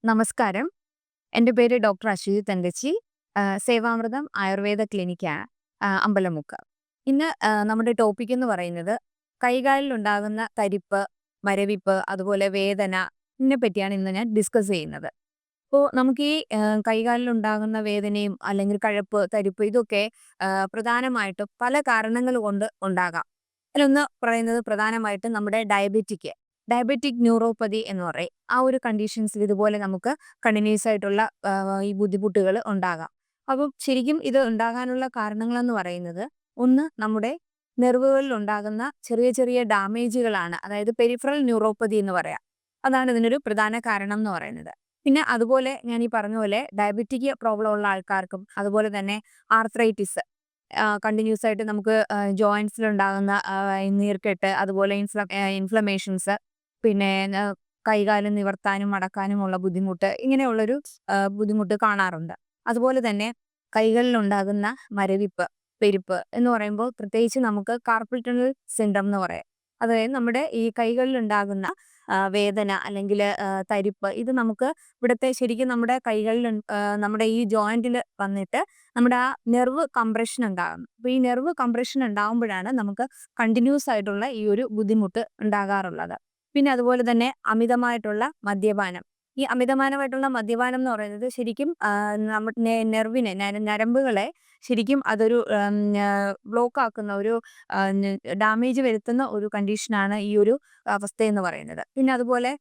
നമസ്കാരം. എൻ്റെ പേര് ഡോക്ടർ അശ്വതി തങ്കച്ചി. സേവാമൃതം ആയുർവേദ ക്ലിനിക്കാണ് അമ്പലമുക്ക്. ഇന്ന് നമ്മുടെ ടോപ്പിക് എന്ന് പറയുന്നത് കൈകാലിലുണ്ടാകുന്ന തരിപ്പ്, മരവിപ്പ്, അതുപോലെ വേദന ഇതിനെ പറ്റിയാണ് ഇന്ന് ഞാൻ ഡിസ്കസ് ചെയ്യുന്നത്. അപ്പോൾ നമുക്ക് ഈ കൈകാലിലുണ്ടാകുന്ന വേദനയും അല്ലെങ്കിൽ കഴപ്പ്, തരിപ്പ് ഇതൊക്കെ പ്രധാനമായിട്ടും പല കാരണങ്ങൾ കൊണ്ട് ഉണ്ടാകാം. അതിലൊന്ന് പറയുന്നത് പ്രധാനമായിട്ടും നമ്മുടെ ഡയബറ്റിക് ന്യൂറോപ്പതി എന്ന് പറയും. ആ ഒരു കണ്ടീഷൻസിൽ ഇതുപോലെ നമുക്ക് കണ്ടിന്യൂസ് ആയിട്ടുള്ള ഈ ബുദ്ധിമുട്ടുകൾ ഉണ്ടാകാം. അപ്പം ശരിക്കും ഇത് ഉണ്ടാകാനുള്ള കാരണങ്ങളെന്ന് പറയുന്നത് ഒന്ന് നമ്മുടെ നെർവുകളിൽ ഉണ്ടാകുന്ന ചെറിയ ചെറിയ ഡാമേജുകളാണ്. അതായത് പെരിഫറൽ ന്യൂറോപ്പതി എന്ന് പറയാം. അതാണ് ഇതിനൊരു പ്രധാന കാരണം എന്ന് പറയുന്നത്. പിന്നെ അതുപോലെ ഞാൻ ഈ പറഞ്ഞ പോലെ ഡയബറ്റിക് പ്രോബ്ലം ഉള്ള ആൾക്കാർക്കും അതുപോലെ തന്നെ ആർത്രൈറ്റിസ് കണ്ടിന്യൂസ് ആയിട്ട് നമുക്ക് ജോയിന്റ്സിൽ ഉണ്ടാകുന്ന നീർക്കെട്ട് അതുപോലെ ഇൻഫ്ലമേഷൻസ് പിന്നെ കൈകാലം നിവർത്താനും മടക്കാനുമുള്ള ബുദ്ധിമുട്ട് ഇങ്ങനെയുള്ളൊരു ബുദ്ധിമുട്ട് കാണാറുണ്ട്. അതുപോലെ തന്നെ കൈകളിലുണ്ടാകുന്ന മരവിപ്പ്, പെരുപ്പ് എന്ന് പറയുമ്പോൾ പ്രത്യേകിച്ച് നമുക്ക് കാർപ്പൽ ടണൽ സിൻഡ്രം എന്ന് പറയാം. അതായത് നമ്മുടെ ഈ കൈകളിലുണ്ടാകുന്ന വേദന അല്ലെങ്കിൽ തരിപ്പ് ഇത് നമുക്ക് ഇവിടുത്തെ ശരിക്കും നമ്മുടെ കൈകളിൽ നമ്മുടെ ഈ ജോയിന്റിൽ വന്നിട്ട് നമ്മുടെ ആ നെർവ് കംപ്രഷൻ ഉണ്ടാകുന്നു. അപ്പോൾ ഈ നെർവ് കംപ്രഷൻ ഉണ്ടാകുമ്പോഴാണ് നമുക്ക് കണ്ടിന്യൂസ് ആയിട്ടുള്ള ഈ ഒരു ബുദ്ധിമുട്ട് ഉണ്ടാകാറുള്ളത്. പിന്നെ അതുപോലെ തന്നെ അമിതമായിട്ടുള്ള മദ്യപാനം. ഈ അമിതമാനമായിട്ടുള്ള മദ്യപാനം എന്ന് പറയുന്നത് ശരിക്കും നമ്മുടെ നെർവിനെ ഞരമ്പുകളെ ശരിക്കും അതൊരു ബ്ലോക്ക് ആക്കുന്ന ഒരു ഡാമേജ് വരുത്തുന്ന ഒരു കണ്ടീഷനാണ് ഈ ഒരു അവസ്ഥയെന്ന് പറയുന്നത്. പിന്നെ അതുപോലെ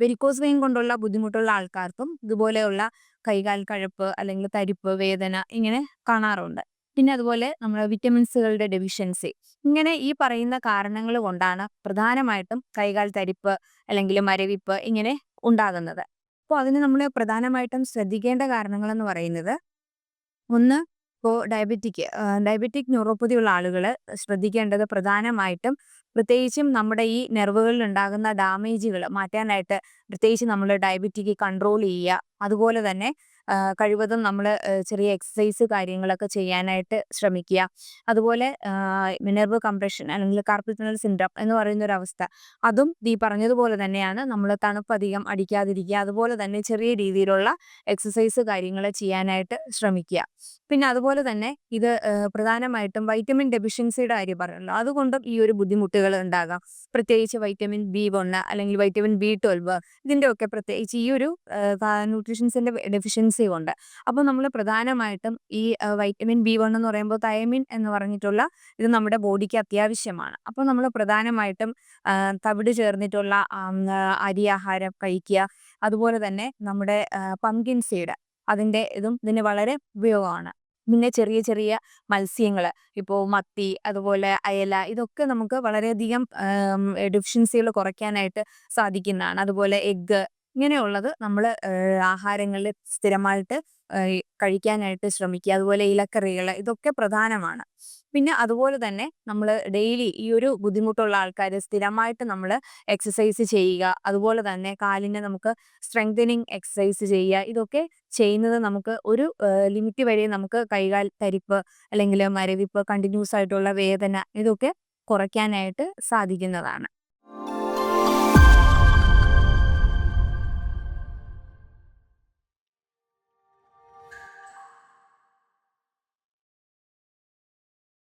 വെരിക്കോസ് വെയിൻ കൊണ്ടുള്ള ബുദ്ധിമുട്ടുള്ള ആൾക്കാർക്കും ഇതുപോലെയുള്ള കൈകാൽ കഴപ്പ് അല്ലെങ്കിൽ തരിപ്പ്, വേദന ഇങ്ങനെ കാണാറുണ്ട്. പിന്നെ അതുപോലെ നമ്മൾ വിറ്റമിൻസുകളുടെ ഡെഫിഷ്യൻസി ഇങ്ങനെ ഈ പറയുന്ന കാരണങ്ങൾ കൊണ്ടാണ് പ്രധാനമായിട്ടും കൈകാൽ തരിപ്പ് അല്ലെങ്കിൽ മരവിപ്പ് ഇങ്ങനെ ഉണ്ടാകുന്നത്. അപ്പോൾ അതിന് നമ്മൾ പ്രധാനമായിട്ടും ശ്രദ്ധിക്കേണ്ട കാരണങ്ങൾ എന്ന് പറയുന്നത് ഒന്ന് ഇപ്പോൾ ഡയബറ്റിക് ന്യൂറോപ്പതി ഉള്ള ആളുകൾ ശ്രദ്ധിക്കേണ്ടത് പ്രധാനമായിട്ടും പ്രത്യേകിച്ചും നമ്മുടെ ഈ നെർവുകളിൽ ഉണ്ടാകുന്ന ഡാമേജുകൾ മാറ്റാനായിട്ട് പ്രത്യേകിച്ച് നമ്മൾ ഡയബറ്റിക് കൺട്രോൾ ചെയ്യുക. അതുപോലെ തന്നെ കഴിവതും നമ്മൾ ചെറിയ എക്സസൈസ് കാര്യങ്ങളൊക്കെ ചെയ്യാനായിട്ട് ശ്രമിക്കുക. അതുപോലെ നെർവ് കംപ്രഷൻ അല്ലെങ്കിൽ കാർപ്പൽ ടണൽ സിൻഡ്രം എന്ന് പറയുന്ന ഒരു അവസ്ഥ അതും ഈ പറഞ്ഞതുപോലെ തന്നെയാണ്. നമ്മൾ തണുപ്പ് അധികം അടിക്കാതിരിക്കുക. അതുപോലെ തന്നെ ചെറിയ രീതിയിലുള്ള എക്സസൈസ് കാര്യങ്ങൾ ചെയ്യാനായിട്ട് ശ്രമിക്കുക. പിന്നെ അതുപോലെ തന്നെ ഇത് പ്രധാനമായിട്ടും വൈറ്റമിൻ ഡെഫിഷ്യൻസിയുടെ കാര്യം പറഞ്ഞല്ലോ, അതുകൊണ്ടും ഈ ഒരു ബുദ്ധിമുട്ടുകൾ ഉണ്ടാകാം. പ്രത്യേകിച്ച് വൈറ്റമിൻ B1 അല്ലെങ്കിൽ വൈറ്റമിൻ B12 ഇതിൻ്റെ ഒക്കെ പ്രത്യേകിച്ച് ഈ ഒരു ന്യൂട്രീഷൻസിൻ്റെ ഡെഫിഷ്യൻസി കൊണ്ട്. അപ്പോൾ നമ്മൾ പ്രധാനമായിട്ടും ഈ വൈറ്റമിൻ B1 എന്ന് പറയുമ്പോൾ തയമിൻ എന്ന് പറഞ്ഞിട്ടുള്ള ഇത് നമ്മുടെ ബോഡിക്ക് അത്യാവശ്യമാണ്. അപ്പോൾ നമ്മൾ പ്രധാനമായിട്ടും തവിട് ചേർന്നിട്ടുള്ള അരി ആഹാരം കഴിക്കുക. അതുപോലെ തന്നെ നമ്മുടെ പംകിൻ സീഡ് അതിൻ്റെ ഇതും ഇതിന് വളരെ ഉപയോഗമാണ്. പിന്നെ ചെറിയ ചെറിയ മത്സ്യങ്ങൾ ഇപ്പോൾ മത്തി അതുപോലെ അയല ഇതൊക്കെ നമുക്ക് വളരെയധികം ഡെഫിഷ്യൻസികൾ കുറയ്ക്കാനായിട്ട് സാധിക്കുന്നതാണ്. അതുപോലെ എഗ്ഗ് ഇങ്ങനെയുള്ളത് നമ്മൾ ആഹാരങ്ങളിൽ സ്ഥിരമായിട്ട് കഴിക്കാനായിട്ട് ശ്രമിക്കുക. അതുപോലെ ഇലക്കറികൾ ഇതൊക്കെ പ്രധാനമാണ്. പിന്നെ അതുപോലെ തന്നെ നമ്മൾ ഡെയിലി ഈ ഒരു ബുദ്ധിമുട്ടുള്ള ആൾക്കാർ സ്ഥിരമായിട്ട് നമ്മൾ എക്സസൈസ് ചെയ്യുക. അതുപോലെ തന്നെ കാലിനെ നമുക്ക് സ്ട്രെങ്തനിങ് എക്സസൈസ് ചെയ്യുക. ഇതൊക്കെ ചെയ്യുന്നത് നമുക്ക് ഒരു ലിമിറ്റ് വരെ നമുക്ക് കൈകാൽ തരിപ്പ് അല്ലെങ്കിൽ മരവിപ്പ്, കണ്ടിന്യൂസ് ആയിട്ടുള്ള വേദന ഇതൊക്കെ കുറയ്ക്കാനായിട്ട് സാധിക്കുന്നതാണ്.